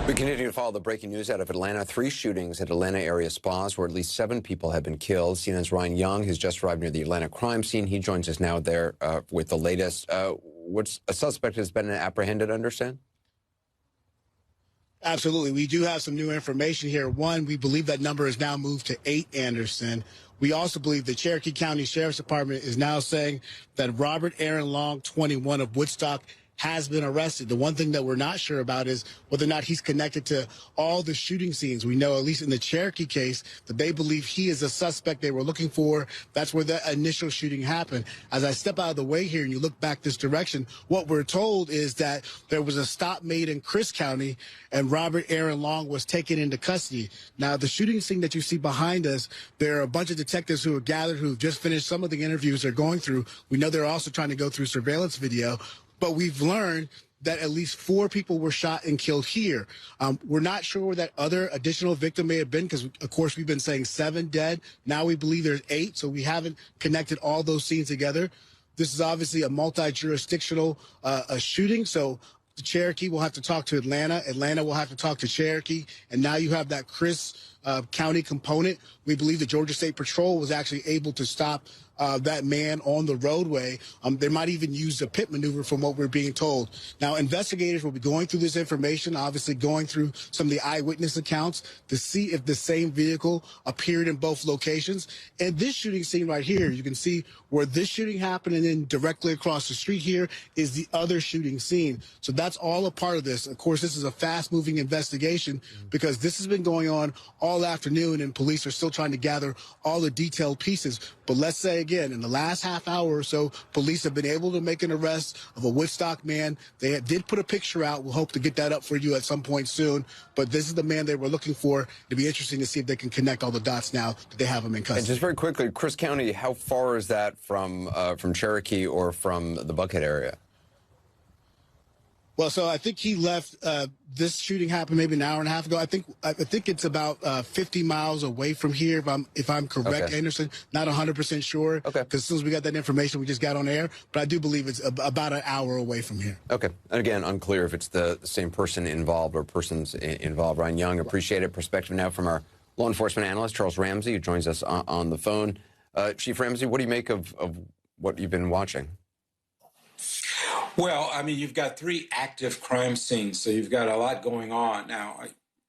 We continue to follow the breaking news out of Atlanta. 3 shootings at Atlanta area spas where at least 7 people have been killed. CNN's Ryan Young has just arrived near the Atlanta crime scene. He joins us now there with the latest. What's a suspect has been apprehended, understand? Absolutely. We do have some new information here. One, we believe that number has now moved to 8, Anderson. We also believe the Cherokee County Sheriff's Department is now saying that Robert Aaron Long, 21 of Woodstock, has been arrested. The one thing that we're not sure about is whether or not he's connected to all the shooting scenes. We know, at least in the Cherokee case, that they believe he is a suspect they were looking for. That's where the initial shooting happened. As I step out of the way here and you look back this direction, what we're told is that there was a stop made in Chris County and Robert Aaron Long was taken into custody. Now, the shooting scene that you see behind us, there are a bunch of detectives who are gathered who've just finished some of the interviews they're going through. We know they're also trying to go through surveillance video. But we've learned that at least 4 people were shot and killed here. We're not sure where that other additional victim may have been because, of course, we've been saying 7 dead. Now we believe there's 8, so we haven't connected all those scenes together. This is obviously a multi-jurisdictional shooting, so the Cherokee will have to talk to Atlanta. Atlanta will have to talk to Cherokee. And now you have that Chris County component. We believe the Georgia State Patrol was actually able to stop that man on the roadway. They might even use the pit maneuver from what we're being told. Now, investigators will be going through this information, obviously going through some of the eyewitness accounts to see if the same vehicle appeared in both locations. And this shooting scene right here, you can see where this shooting happened, and then directly across the street here is the other shooting scene. So that's all a part of this. Of course, this is a fast-moving investigation because this has been going on all afternoon, and police are still trying to gather all the detailed pieces. But let's say, again, in the last half hour or so, police have been able to make an arrest of a Woodstock man. They did put a picture out. We'll hope to get that up for you at some point soon. But this is the man they were looking for. It'll be interesting to see if they can connect all the dots now that they have him in custody. And just very quickly, Chris County, how far is that from Cherokee or from the Buckhead area? Well, so I think he left. This shooting happened maybe an hour and a half ago. I think it's about 50 miles away from here, if I'm correct, okay. Anderson. Not 100% sure. Okay. Because as soon as we got that information, we just got on air. But I do believe it's about an hour away from here. Okay. And again, unclear if it's the same person involved or persons involved. Ryan Young, appreciate it. Perspective now from our law enforcement analyst, Charles Ramsey, who joins us on the phone. Chief Ramsey, what do you make of what you've been watching? Well, I mean, you've got 3 active crime scenes, so you've got a lot going on. Now,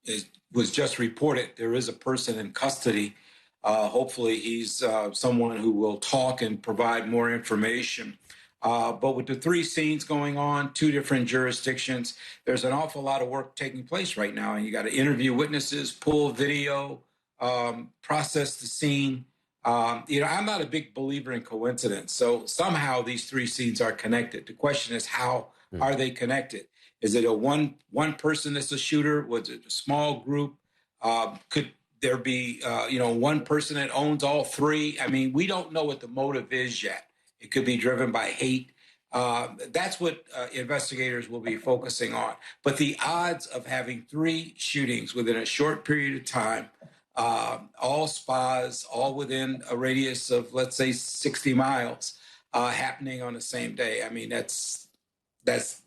it was just reported there is a person in custody. Hopefully, he's someone who will talk and provide more information. But with the 3 scenes going on, 2 different jurisdictions, there's an awful lot of work taking place right now. And you got to interview witnesses, pull video, process the scene. I'm not a big believer in coincidence. So somehow these 3 scenes are connected. The question is, how are they connected? Is it a one person that's a shooter? Was it a small group? Could there be, one person that owns all 3? I mean, we don't know what the motive is yet. It could be driven by hate. That's what investigators will be focusing on. But the odds of having 3 shootings within a short period of time, all spas, all within a radius of, let's say, 60 miles, happening on the same day. I mean, that's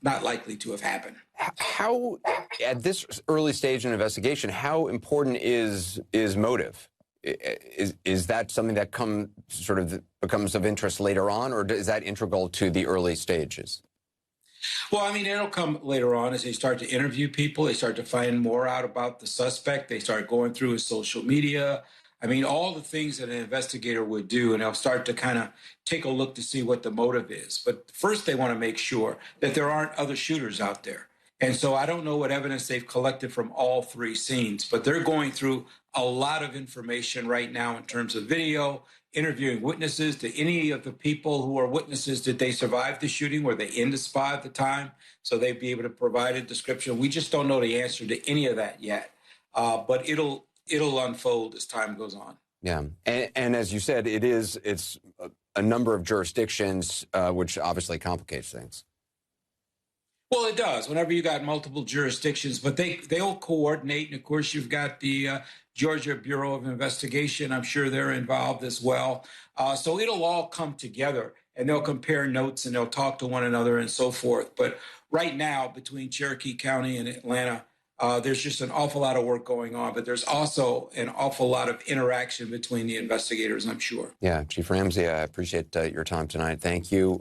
not likely to have happened. How, at this early stage in investigation, how important is motive? Is that something that becomes of interest later on, or is that integral to the early stages? Well, I mean, it'll come later on as they start to interview people. They start to find more out about the suspect. They start going through his social media. I mean, all the things that an investigator would do, and they'll start to kind of take a look to see what the motive is. But first, they want to make sure that there aren't other shooters out there. And so I don't know what evidence they've collected from all 3 scenes, but they're going through a lot of information right now in terms of video, interviewing witnesses. To any of the people who are witnesses, did they survive the shooting? Were they in the spa at the time? So they'd be able to provide a description. We just don't know the answer to any of that yet. But it'll unfold as time goes on. Yeah. And as you said, it's a number of jurisdictions, which obviously complicates things. Well, it does. Whenever you got multiple jurisdictions, but they'll coordinate. And of course, you've got the Georgia Bureau of Investigation. I'm sure they're involved as well. So it'll all come together, and they'll compare notes and they'll talk to one another and so forth. But right now, between Cherokee County and Atlanta, There's just an awful lot of work going on, but there's also an awful lot of interaction between the investigators, I'm sure. Yeah, Chief Ramsey, I appreciate your time tonight. Thank you.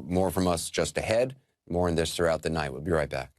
More from us just ahead. More on this throughout the night. We'll be right back.